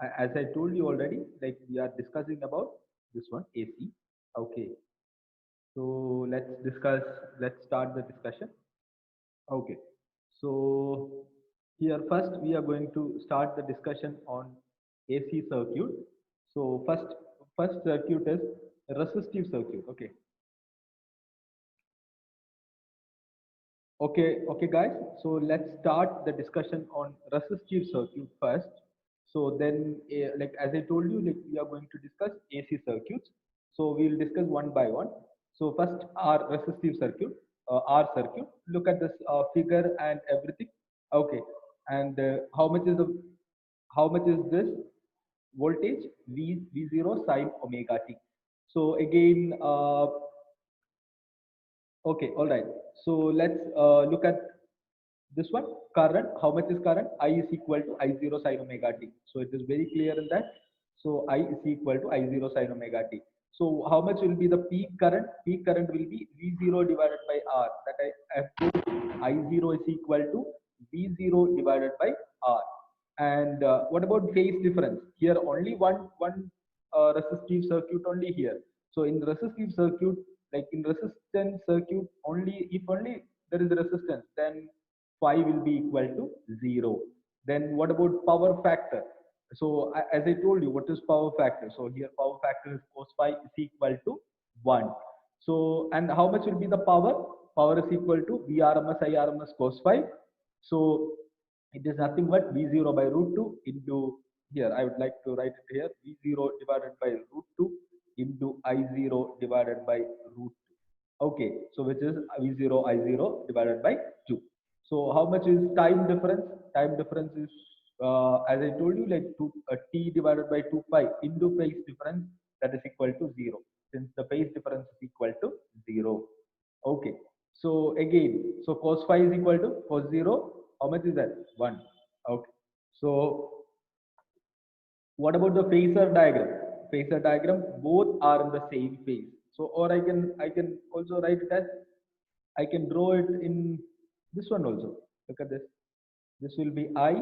As I told you already, like we are discussing about this one AC. Okay, so let's start the discussion. Okay, so here first we are going to start the discussion on AC circuit. So first circuit is resistive circuit. Okay, guys. So let's start the discussion on resistive circuit first. So then, like as I told you, like we are going to discuss AC circuits. So we will discuss one by one. So first, our resistive circuit, R circuit. Look at this figure and everything. Okay, and how much is this voltage? V zero sine omega t. So again, okay, all right. So let's look at this one. Current, how much is current? I is equal to I zero sine omega t. So it is very clear in that. So I is equal to I zero sine omega t. So how much will be the peak current? Peak current will be V zero divided by R. That I have told I zero is equal to V zero divided by R. And what about phase difference? Here only one resistive circuit only here. So in resistive circuit, like in resistance circuit, only if only there is a resistance, then phi will be equal to 0. Then what about power factor? So as I told you, what is power factor? So here power factor is cos phi is equal to 1. So and how much will be the power? Power is equal to Vrms Irms cos phi. So it is nothing but V0 by root 2 into here. I would like to write it here V0 divided by root 2 into I0 divided by root 2. Okay, so which is V0 I0 divided by 2. So how much is time difference? Time difference is as I told you, like t divided by 2 pi into phase difference, that is equal to 0. Since the phase difference is equal to 0. Okay. So again, so cos phi is equal to cos 0. How much is that? 1. Okay. So what about the phasor diagram? Phasor diagram, both are in the same phase. So or I can also write it as, I can draw it in this one also. Look at this. This will be I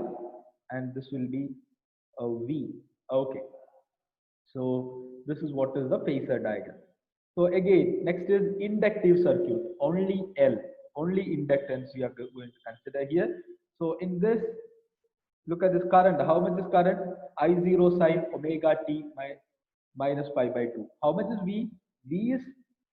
and this will be a V. Okay. So this is what is the phasor diagram. So again, next is inductive circuit. Only L, only inductance we are going to consider here. So in this, look at this current. How much is current? I0 sine omega t minus pi by 2. How much is V? V is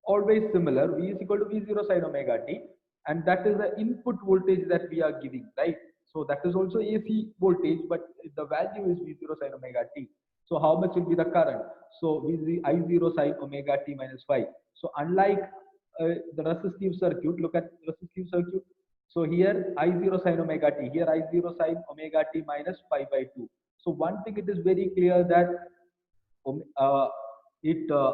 always similar. V is equal to V0 sine omega t. And that is the input voltage that we are giving, right? So that is also AC voltage, but the value is V0 sine omega t. So how much will be the current? So I0 sine omega t minus phi. So unlike the resistive circuit, look at resistive circuit. So here I0 sine omega t, here I0 sine omega t minus pi by 2. So one thing it is very clear that uh,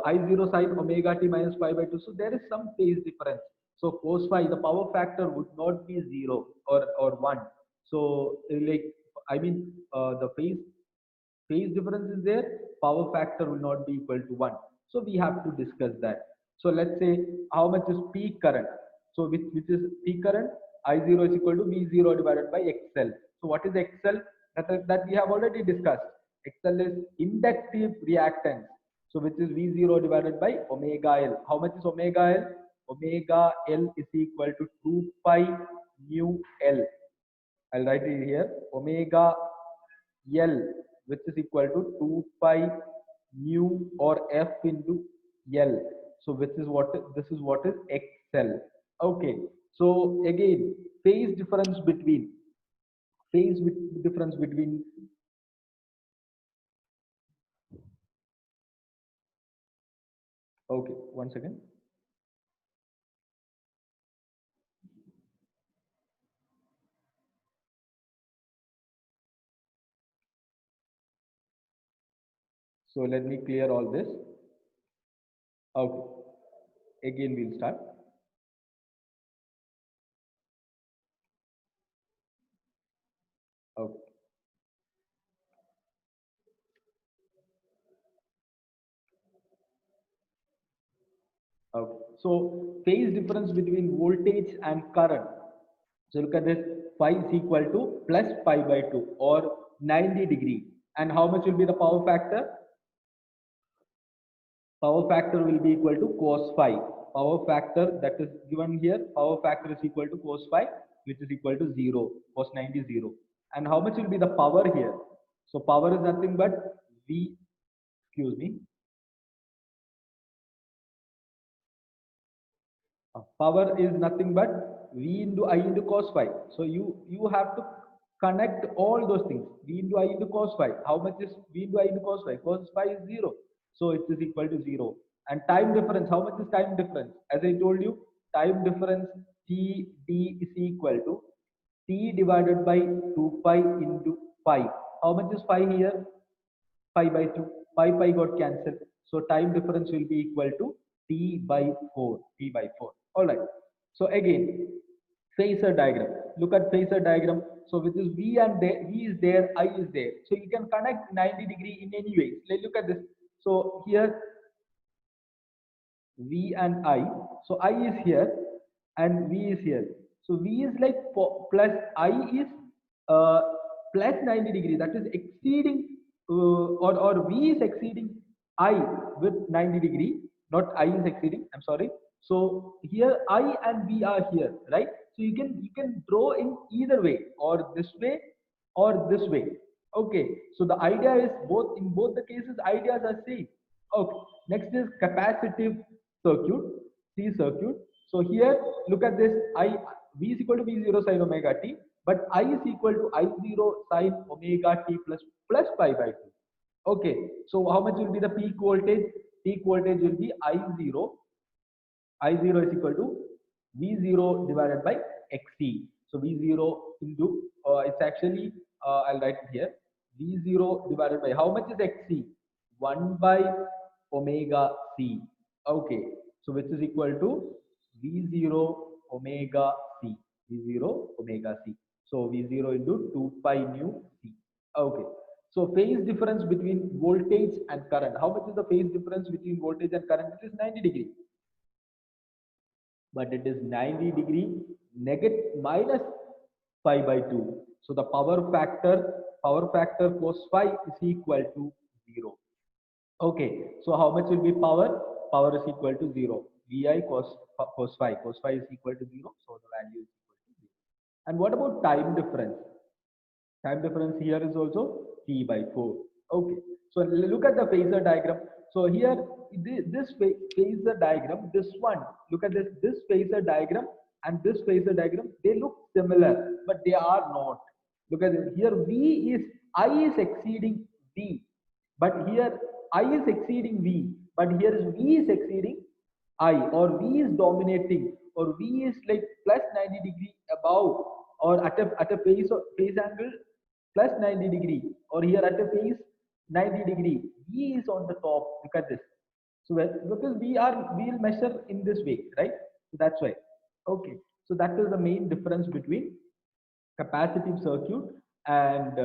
I0 sine omega t minus pi by 2. So there is some phase difference. So cos phi, the power factor would not be 0 or 1. So like, I mean, the phase difference is there, power factor will not be equal to 1. So we have to discuss that. So let's say how much is peak current. So which is peak current? I0 is equal to V0 divided by XL. So what is XL? That we have already discussed. XL is inductive reactance. So which is V0 divided by omega L. How much is omega L? Omega L is equal to 2 pi mu L. I'll write it here. Omega L, which is equal to 2 pi mu or F into L. So which is what, this is what is XL. Okay. So again, phase difference between phase difference between. Okay, one second. So let me clear all this. Okay. Again, we'll start. Okay. Okay. So phase difference between voltage and current. So look at this, phi is equal to plus pi by 2 or 90 degree. And how much will be the power factor? Power factor will be equal to cos phi. Power factor that is given here, power factor is equal to cos phi, which is equal to 0, cos 90 0. And how much will be the power here? So power is nothing but V, excuse me, power is nothing but V into I into cos phi. So you have to connect all those things. V into I into cos phi. How much is V into I into cos phi? Cos phi is 0. So it is equal to 0. And time difference, how much is time difference? As I told you, time difference TD is equal to T divided by 2 pi into pi. How much is pi here? Pi by 2. Pi got cancelled. So time difference will be equal to T by 4. T by 4. All right. So again, phasor diagram. Look at phasor diagram. So with this V and there, V is there, I is there. So you can connect 90 degree in any way. Let's look at this. So here V and I. So I is here and V is here. So V is like plus I is uh, plus 90 degree. That is exceeding or V is exceeding I with 90 degree. Not I is exceeding. I'm sorry. So here I and V are here, right? So you can draw in either way, or this way or this way. Okay. So the idea is both in both the cases ideas are same. Okay. Next is capacitive circuit, C circuit. So here, look at this. V is equal to V0 sin omega t, but I is equal to I0 sin omega t plus pi by 2. Okay. So how much will be the peak voltage? Peak voltage will be I0. I0 is equal to V0 divided by XC. So V0 into, it's actually, I'll write it here. V0 divided by, how much is XC? 1 by omega C. Okay. So which is equal to V0 omega C. V0 omega C. So V0 into 2 pi nu C. Okay. So phase difference between voltage and current. How much is the phase difference between voltage and current? It is 90 degree. But it is 90 degree negative minus pi by 2. So the power factor cos phi is equal to 0. Okay, so how much will be power? Power is equal to 0. Vi cos phi. Cos phi is equal to 0. So the value is equal to 0. And what about time difference? Time difference here is also T by 4. Okay. So look at the phasor diagram. So here, this phasor diagram, this one, look at this phasor diagram and this phasor diagram, they look similar, but they are not. Look at it. Here I is exceeding V, but here I is exceeding V, but here is V is exceeding I, or V is dominating, or V is like plus 90 degree above, or at a phase angle plus 90 degree, or here at a phase 90 degree. V is on the top. Look at this. So because we'll measure in this way, right? So that's why. Okay. So that is the main difference between capacitive circuit and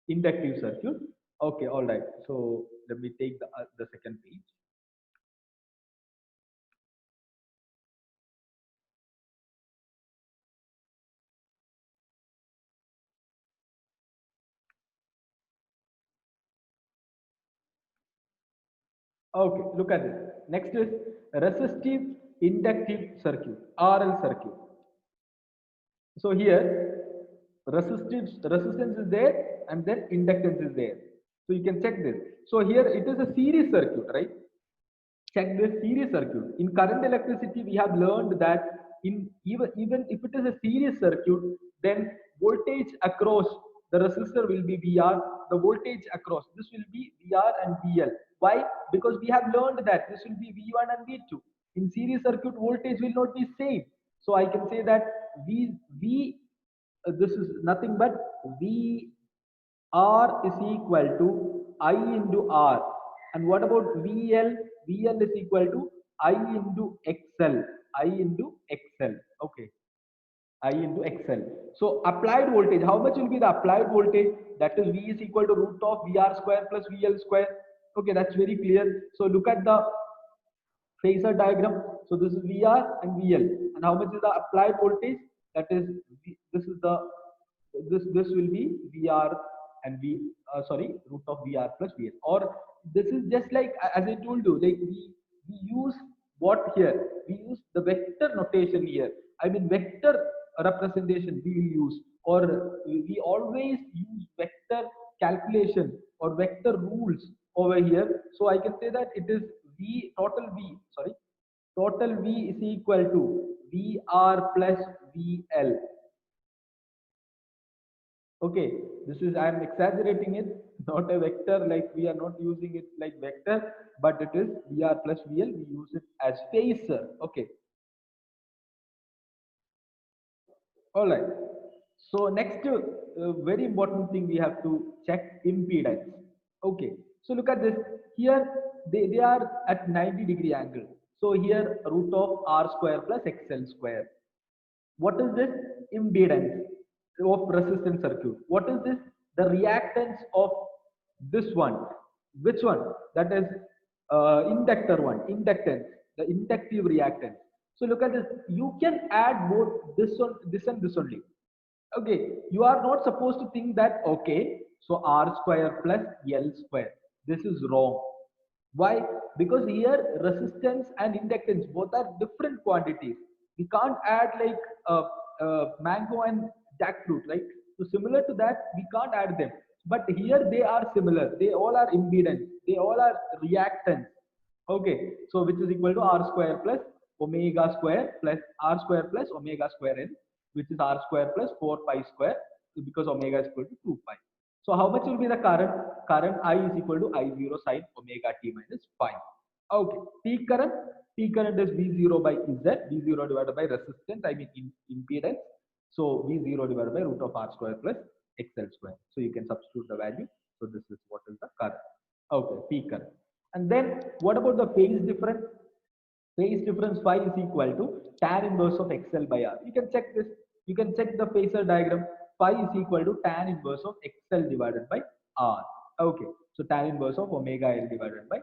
inductive circuit. Okay. All right. So let me take the second page. Okay, look at this. Next is resistive inductive circuit, RL circuit. So here resistance is there and then inductance is there. So you can check this. So here it is a series circuit, right? Check this series circuit. In current electricity, we have learned that in even if it is a series circuit, then voltage across the resistor will be VR. The voltage across this will be VR and VL. Why? Because we have learned that this will be V1 and V2. In series circuit, voltage will not be same. So I can say that V this is nothing but V R is equal to I into R. And what about VL? VL is equal to I into XL. I into XL. Okay. I into XL. So applied voltage, how much will be the applied voltage? That is V is equal to root of VR square plus VL square. Okay, that's very clear. So look at the phasor diagram. So this is VR and VL. And how much is the applied voltage? That is, this will be VR and root of VR plus VL. Or this is just like, as I told you, like we use what here? We use the vector notation here. I mean vector representation we will use, or we always use vector calculation or vector rules over here. So I can say that it is total V is equal to VR plus VL. Okay, this is, I am exaggerating it, not a vector, like we are not using it like vector, but it is VR plus VL. We use it as phasor. Okay, all right. So next, very important thing we have to check impedance. Okay, so look at this. Here they are at 90-degree angle. So here root of R square plus XL square. What is this? Impedance of resistance circuit. What is this? The reactance of this one. Which one? That is inductor one. Inductance. The inductive reactance. So look at this. You can add both this one, this and this only. Okay, you are not supposed to think that, okay, so R square plus L square. This is wrong. Why? Because here resistance and inductance both are different quantities. We can't add like mango and jackfruit, right? So similar to that, we can't add them. But here they are similar. They all are impedance. They all are reactance. Okay, so which is equal to R square plus omega square plus R square plus omega square n, which is R square plus 4 pi square, because omega is equal to 2 pi. So how much will be the current? Current I is equal to I0 sine omega t minus phi. Okay, peak current is V0 by Z, V0 divided by resistance, I mean impedance. So V0 divided by root of R square plus XL square. So you can substitute the value. So this is what is the current. Okay, peak current. And then what about the phase difference? Phase difference phi is equal to tan inverse of XL by R. You can check this. You can check the phasor diagram. Phi is equal to tan inverse of XL divided by R. Okay. So tan inverse of omega L divided by